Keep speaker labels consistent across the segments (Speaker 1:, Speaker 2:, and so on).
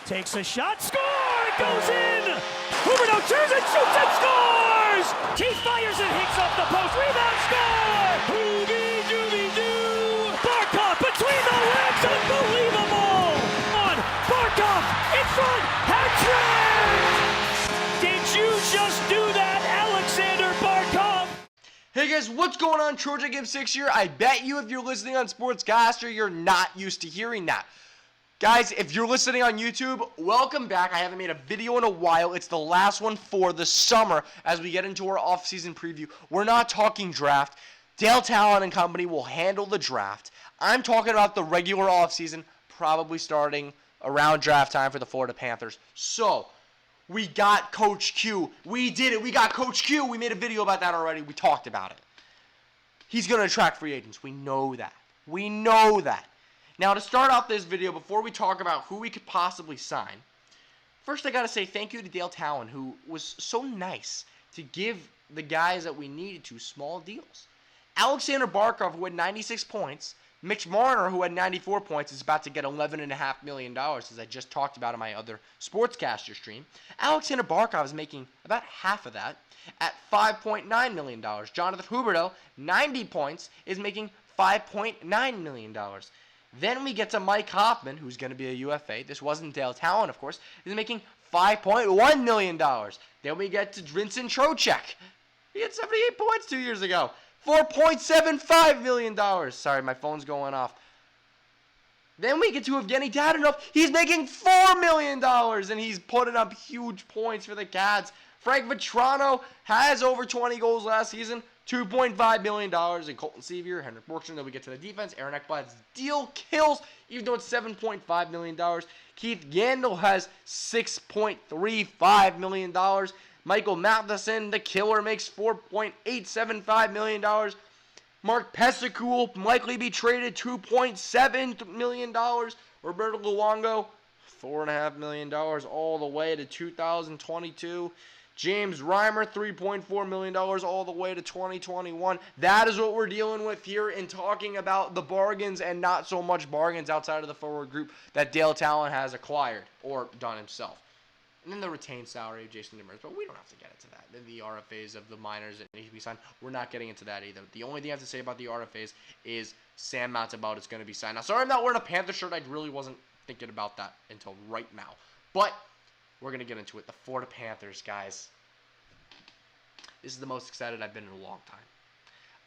Speaker 1: Takes a shot, score! It goes in! Huberdeau turns and shoots and scores! He fires and hits off the post, rebound, score! Hooby-dooby-doo! Barkov between the legs, unbelievable! On, Barkov in front, hat-trick! Did you just do that, Alexander Barkov?
Speaker 2: Hey guys, what's going on? Trojan Game 6 here. I bet you if you're listening on Sportscaster, you're not used to hearing that. Guys, if you're listening on YouTube, welcome back. I haven't made a video in a while. It's the last one for the summer as we get into our off-season preview. We're not talking draft. Dale Talon and company will handle the draft. I'm talking about the regular off-season, probably starting around draft time for the Florida Panthers. So, we got Coach Q. We did it. We got Coach Q. We made a video about that already. We talked about it. He's going to attract free agents. We know that. We know that. Now, to start off this video, before we talk about who we could possibly sign, first I got to say thank you to Dale Talon, who was so nice to give the guys that we needed to small deals. Alexander Barkov, who had 96 points, Mitch Marner, who had 94 points, is about to get $11.5 million, as I just talked about in my other Sportscaster stream. Alexander Barkov is making about half of that at $5.9 million. Jonathan Huberdeau, 90 points, is making $5.9 million. Then we get to Mike Hoffman, who's going to be a UFA. This wasn't Dale Talon, of course. He's making $5.1 million. Then we get to Vincent Trocheck. He had 78 points 2 years ago. $4.75 million. Sorry, my phone's going off. Then we get to Evgeny Dadonov. He's making $4 million, and he's putting up huge points for the Cats. Frank Vetrano has over 20 goals last season. $2.5 million. And Colton Sevier, Henrik Borkström. Then we get to the defense. Aaron Ekblad's deal kills, even though it's $7.5 million. Keith Yandel has $6.35 million. Michael Matheson, the killer, makes $4.875 million. Mark Pesic will likely be traded $2.7 million. Roberto Luongo, $4.5 million all the way to 2022. James Reimer, $3.4 million all the way to 2021. That is what we're dealing with here in talking about the bargains and not so much bargains outside of the forward group that Dale Talon has acquired or done himself. And then the retained salary of Jason Demers, but we don't have to get into that. The RFAs of the minors that need to be signed, we're not getting into that either. The only thing I have to say about the RFAs is Sam Montembeault is going to be signed. Now, sorry I'm not wearing a Panther shirt. I really wasn't thinking about that until right now. But we're going to get into it. The Florida Panthers, guys. This is the most excited I've been in a long time.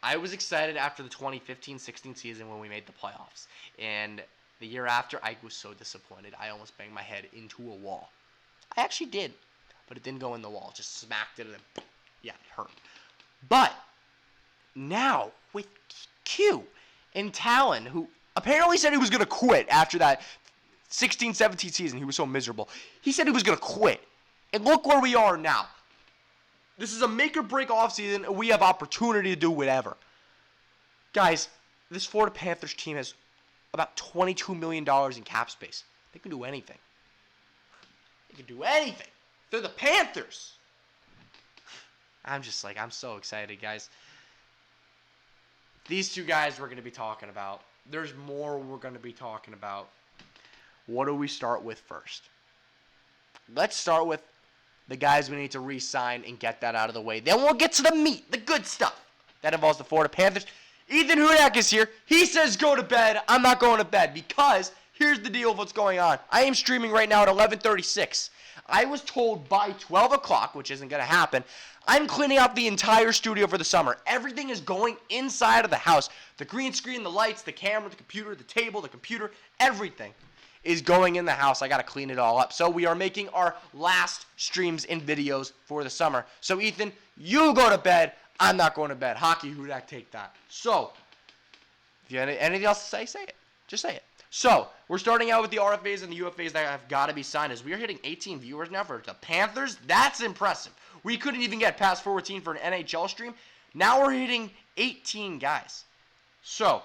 Speaker 2: I was excited after the 2015-16 season when we made the playoffs. And the year after, I was so disappointed. I almost banged my head into a wall. I actually did, but it didn't go in the wall. Just smacked it and then, yeah, it hurt. But now with Q and Talon, who apparently said he was going to quit after that 16-17 season. He was so miserable. He said he was going to quit. And look where we are now. This is a make-or-break offseason, and we have opportunity to do whatever. Guys, this Florida Panthers team has about $22 million in cap space. They can do anything. They can do anything. They're the Panthers. I'm so excited, guys. These two guys we're going to be talking about. There's more we're going to be talking about. What do we start with first? Let's start with the guys we need to re-sign and get that out of the way. Then we'll get to the meat, the good stuff. That involves the Florida Panthers. Ethan Hudak is here. He says go to bed. I'm not going to bed because here's the deal of what's going on. I am streaming right now at 11:36. I was told by 12 o'clock, which isn't going to happen, I'm cleaning out the entire studio for the summer. Everything is going inside of the house. The green screen, the lights, the camera, the computer, the table, the computer, everything is going in the house. I got to clean it all up. So we are making our last streams and videos for the summer. So Ethan, you go to bed. I'm not going to bed. Hockey Hudak, take that. So, if you have anything else to say, say it. Just say it. So, we're starting out with the RFAs and the UFAs that have got to be signed. As we are hitting 18 viewers now for the Panthers, that's impressive. We couldn't even get past 14 for an NHL stream. Now we're hitting 18 guys. So,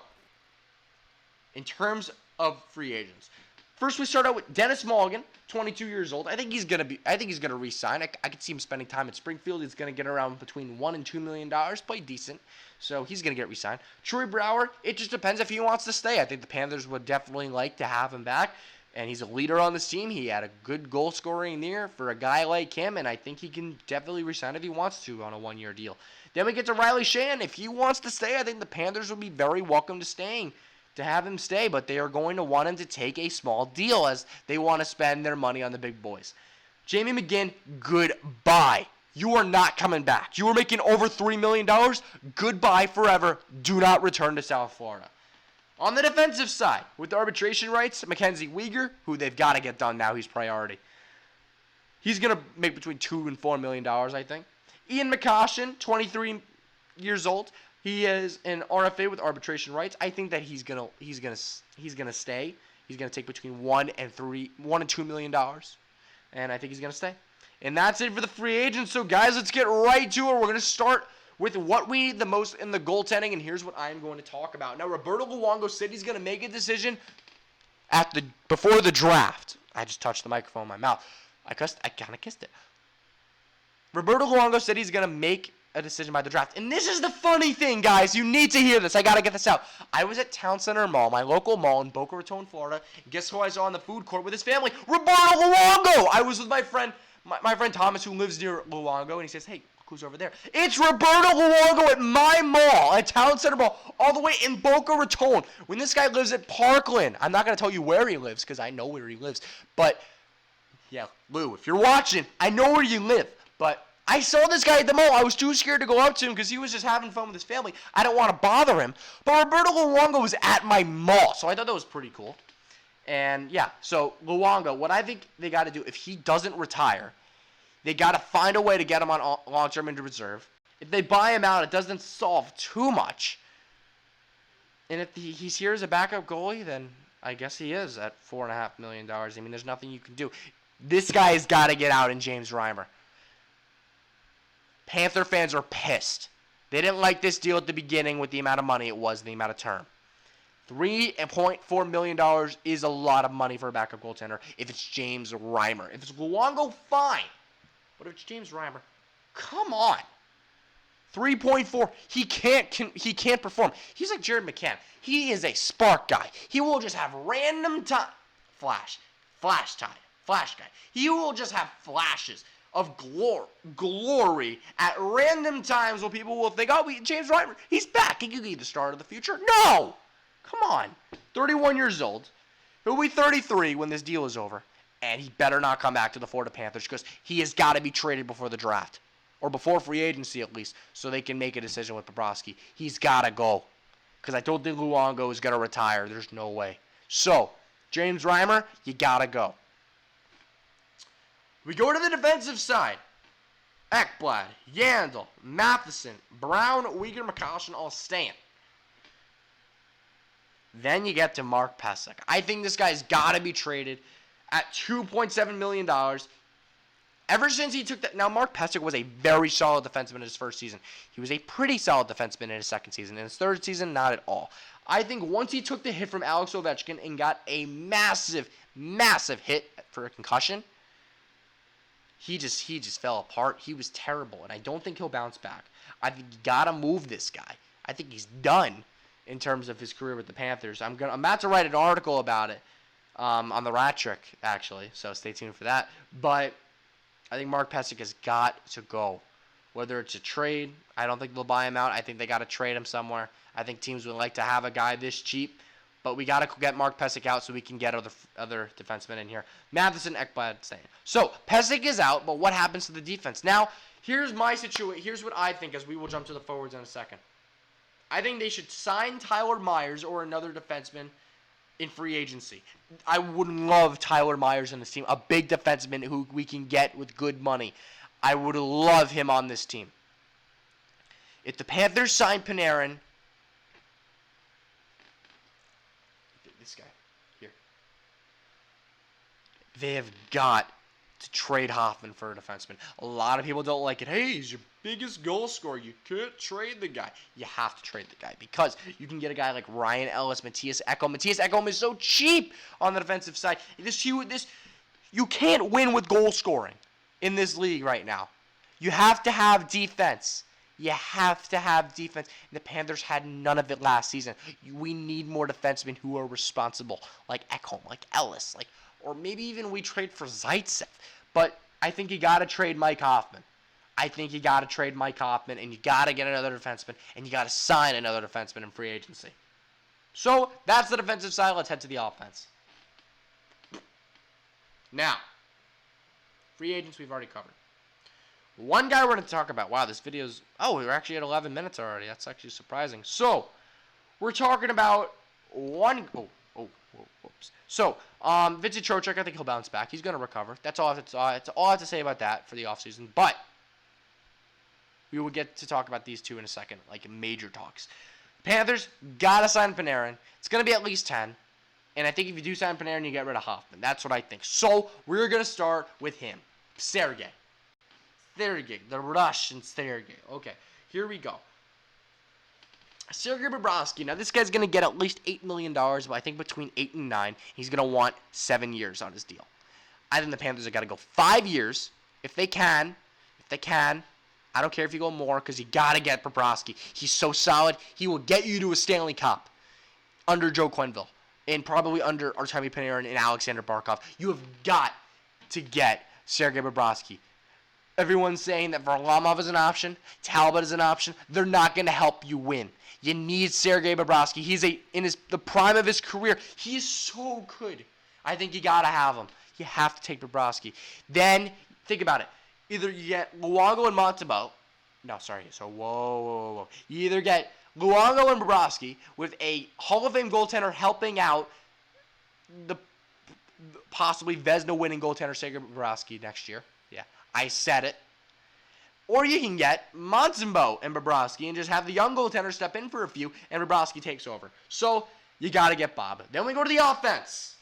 Speaker 2: in terms of free agents, first we start out with Dennis Mulligan, 22 years old. I think he's gonna re-sign. I could see him spending time at Springfield. He's gonna get around between $1 and $2 million. Play decent, so he's gonna get re-signed. Troy Brouwer, it just depends if he wants to stay. I think the Panthers would definitely like to have him back. And he's a leader on this team. He had a good goal scoring year for a guy like him, and I think he can definitely resign if he wants to on a one-year deal. Then we get to Riley Shan. If he wants to stay, I think the Panthers would be very welcome to have him stay, but they are going to want him to take a small deal as they want to spend their money on the big boys. Jamie McGinn, goodbye. You are not coming back. You are making over $3 million. Goodbye forever. Do not return to South Florida. On the defensive side, with the arbitration rights, Mackenzie Weegar, who they've got to get done now, he's priority. He's going to make between $2 and $4 million, I think. Ian McCoshen, 23 years old. He is an RFA with arbitration rights. I think that he's gonna stay. He's gonna take between $1 and $2 million, and I think he's gonna stay. And that's it for the free agents. So guys, let's get right to it. We're gonna start with what we need the most in the goaltending, and here's what I'm going to talk about. Now, Roberto Luongo said he's going to make a decision before the draft. I just touched the microphone in my mouth. I kind of kissed it. Roberto Luongo said he's going to make a decision by the draft. And this is the funny thing, guys. You need to hear this. I got to get this out. I was at Town Center Mall, my local mall in Boca Raton, Florida. Guess who I saw in the food court with his family? Roberto Luongo! I was with my friend Thomas, who lives near Luongo, and he says, hey, who's over there? It's Roberto Luongo at my mall, at Town Center Mall, all the way in Boca Raton. When this guy lives at Parkland, I'm not going to tell you where he lives because I know where he lives. But, yeah, Lou, if you're watching, I know where you live. But I saw this guy at the mall. I was too scared to go up to him because he was just having fun with his family. I don't want to bother him. But Roberto Luongo was at my mall, so I thought that was pretty cool. And, yeah, so Luongo, what I think they got to do, if he doesn't retire, they got to find a way to get him on long-term injured reserve. If they buy him out, it doesn't solve too much. And if he's here as a backup goalie, then I guess he is at $4.5 million. I mean, there's nothing you can do. This guy's got to get out in James Reimer. Panther fans are pissed. They didn't like this deal at the beginning with the amount of money it was and the amount of term. $3.4 million is a lot of money for a backup goaltender if it's James Reimer. If it's Luongo, fine. But if it's James Reimer, come on. 3.4. He can't perform. He's like Jared McCann. He is a spark guy. He will just have random time. Flash guy. He will just have flashes of glory at random times when people will think, oh, James Reimer, he's back. He could be the star of the future. No. Come on. 31 years old. He'll be 33 when this deal is over. And he better not come back to the Florida Panthers because he has got to be traded before the draft. Or before free agency, at least, so they can make a decision with Bobrovsky. He's got to go. Because I don't think Luongo is going to retire. There's no way. So, James Reimer, you got to go. We go to the defensive side. Ekblad, Yandel, Matheson, Brown, Weegar, McCoshen, all staying. Then you get to Mark Pysyk. I think this guy's got to be traded at $2.7 million. Ever since he took that, now Mark Pysyk was a very solid defenseman in his first season. He was a pretty solid defenseman in his second season. In his third season, not at all. I think once he took the hit from Alex Ovechkin and got a massive hit for a concussion, he just fell apart. He was terrible, and I don't think he'll bounce back. I think you gotta move this guy. I think he's done in terms of his career with the Panthers. I'm about to write an article about it on the Rat Trick, actually, so stay tuned for that. But I think Mark Pysyk has got to go. Whether it's a trade, I don't think they'll buy him out. I think they got to trade him somewhere. I think teams would like to have a guy this cheap, but we got to get Mark Pysyk out so we can get other defensemen in here. Matheson, Ekblad staying. So Pysyk is out, but what happens to the defense? Now, here's my situation. Here's what I think, as we will jump to the forwards in a second. I think they should sign Tyler Myers or another defenseman in free agency. I would love Tyler Myers on this team, a big defenseman who we can get with good money. I would love him on this team. If the Panthers sign Panarin, this guy here, they have got to trade Hoffman for a defenseman. A lot of people don't like it. Hey, he's your biggest goal scorer. You can't trade the guy. You have to trade the guy because you can get a guy like Ryan Ellis, Mattias Ekholm. Mattias Ekholm is so cheap on the defensive side. You can't win with goal scoring in this league right now. You have to have defense. You have to have defense. And the Panthers had none of it last season. We need more defensemen who are responsible, like Ekholm, like Ellis, like or maybe even we trade for Zaitsev. But I think you got to trade Mike Hoffman. I think you got to trade Mike Hoffman, and you got to get another defenseman, and you got to sign another defenseman in free agency. So that's the defensive side. Let's head to the offense. Now, free agents we've already covered. One guy we're going to talk about. Wow, this video's... Oh, we're actually at 11 minutes already. That's actually surprising. So, we're talking about one... Whoops. So, Vincent Trocheck, I think he'll bounce back. He's going to recover. That's all I have to say about that for the offseason. But we will get to talk about these two in a second, like major talks. Panthers, got to sign Panarin. It's going to be at least 10. And I think if you do sign Panarin, you get rid of Hoffman. That's what I think. So, we're going to start with him. Sergei, the Russian Sergei. Okay, here we go. Sergei Bobrovsky. Now, this guy's going to get at least $8 million, but I think between 8 and 9, he's going to want 7 years on his deal. I think the Panthers have got to go 5 years if they can. I don't care if you go more because you got to get Bobrovsky. He's so solid. He will get you to a Stanley Cup under Joe Quenneville and probably under Artemi Panarin and Alexander Barkov. You have got to get Sergei Bobrovsky. Everyone's saying that Varlamov is an option, Talbot is an option. They're not going to help you win. You need Sergei Bobrovsky. He's in the prime of his career. He is so good. I think you got to have him. You have to take Bobrovsky. Then, think about it. Either you get Luongo and Montembeault. No, sorry. So, whoa. You either get Luongo and Bobrovsky with a Hall of Fame goaltender helping out the possibly Vezina-winning goaltender Sergei Bobrovsky next year. Yeah, I said it. Or you can get Montembeault and Bobrovsky and just have the young goaltender step in for a few, and Bobrovsky takes over. So, you got to get Bob. Then we go to the offense.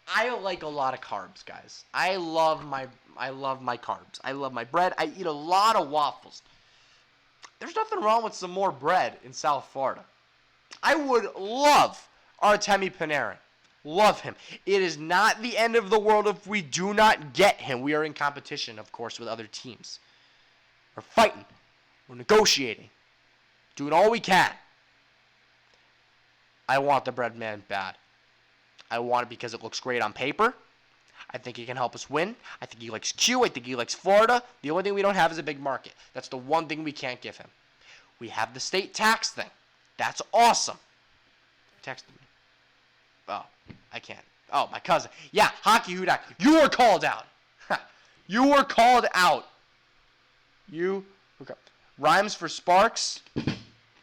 Speaker 2: I like a lot of carbs, guys. I love my carbs. I love my bread. I eat a lot of waffles. There's nothing wrong with some more bread in South Florida. I would love Artemi Panarin. Love him. It is not the end of the world if we do not get him. We are in competition, of course, with other teams. We're fighting. We're negotiating. Doing all we can. I want the bread man bad. I want it because it looks great on paper. I think he can help us win. I think he likes Q. I think he likes Florida. The only thing we don't have is a big market. That's the one thing we can't give him. We have the state tax thing. That's awesome. Texted me. Oh, I can't. Oh, my cousin. Yeah, Hockey Hudak. You were called out. You were called out. You were called. Rhymes for Sparks.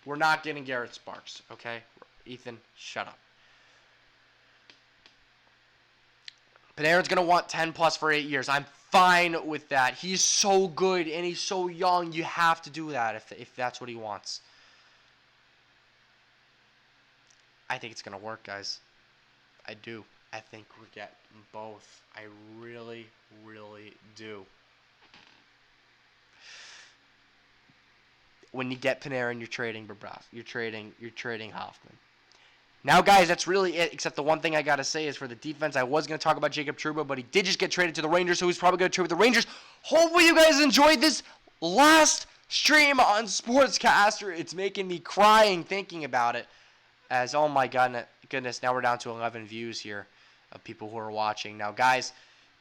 Speaker 2: We're not getting Garrett Sparks, okay? Ethan, shut up. Panarin's going to want 10 plus for 8 years. I'm fine with that. He's so good and he's so young. You have to do that if that's what he wants. I think it's going to work, guys. I do. I think we get both. I really, really do. When you get Panarin, you're trading Bobrovsky. You're trading Hoffman. Now, guys, that's really it, except the one thing I got to say is for the defense, I was going to talk about Jacob Trouba, but he did just get traded to the Rangers, so he's probably going to trade with the Rangers. Hopefully you guys enjoyed this last stream on Sportscaster. It's making me crying thinking about it. As, oh my goodness, now we're down to 11 views here of people who are watching. Now, guys,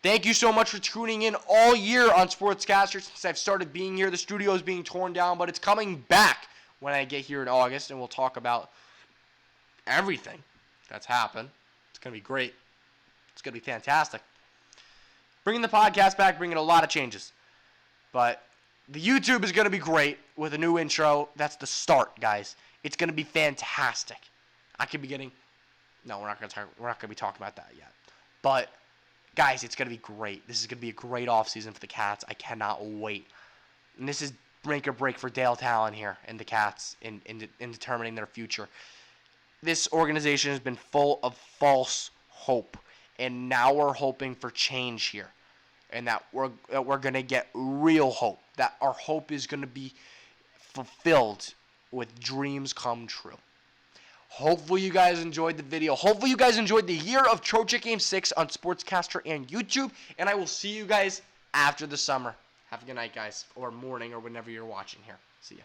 Speaker 2: thank you so much for tuning in all year on Sportscaster since I've started being here. The studio is being torn down, but it's coming back when I get here in August, and we'll talk about everything that's happened. It's going to be great. It's going to be fantastic. Bringing the podcast back, bringing a lot of changes. But the YouTube is going to be great with a new intro. That's the start, guys. It's going to be fantastic. I could be getting... No, we're not going to be talking about that yet. But, guys, it's going to be great. This is going to be a great offseason for the Cats. I cannot wait. And this is make or break for Dale Talon here and the Cats in determining their future. This organization has been full of false hope, and now we're hoping for change here, and that we're going to get real hope, that our hope is going to be fulfilled with dreams come true. Hopefully you guys enjoyed the video. Hopefully you guys enjoyed the year of Trocheck Game 6 on Sportscaster and YouTube, and I will see you guys after the summer. Have a good night, guys, or morning, or whenever you're watching here. See ya.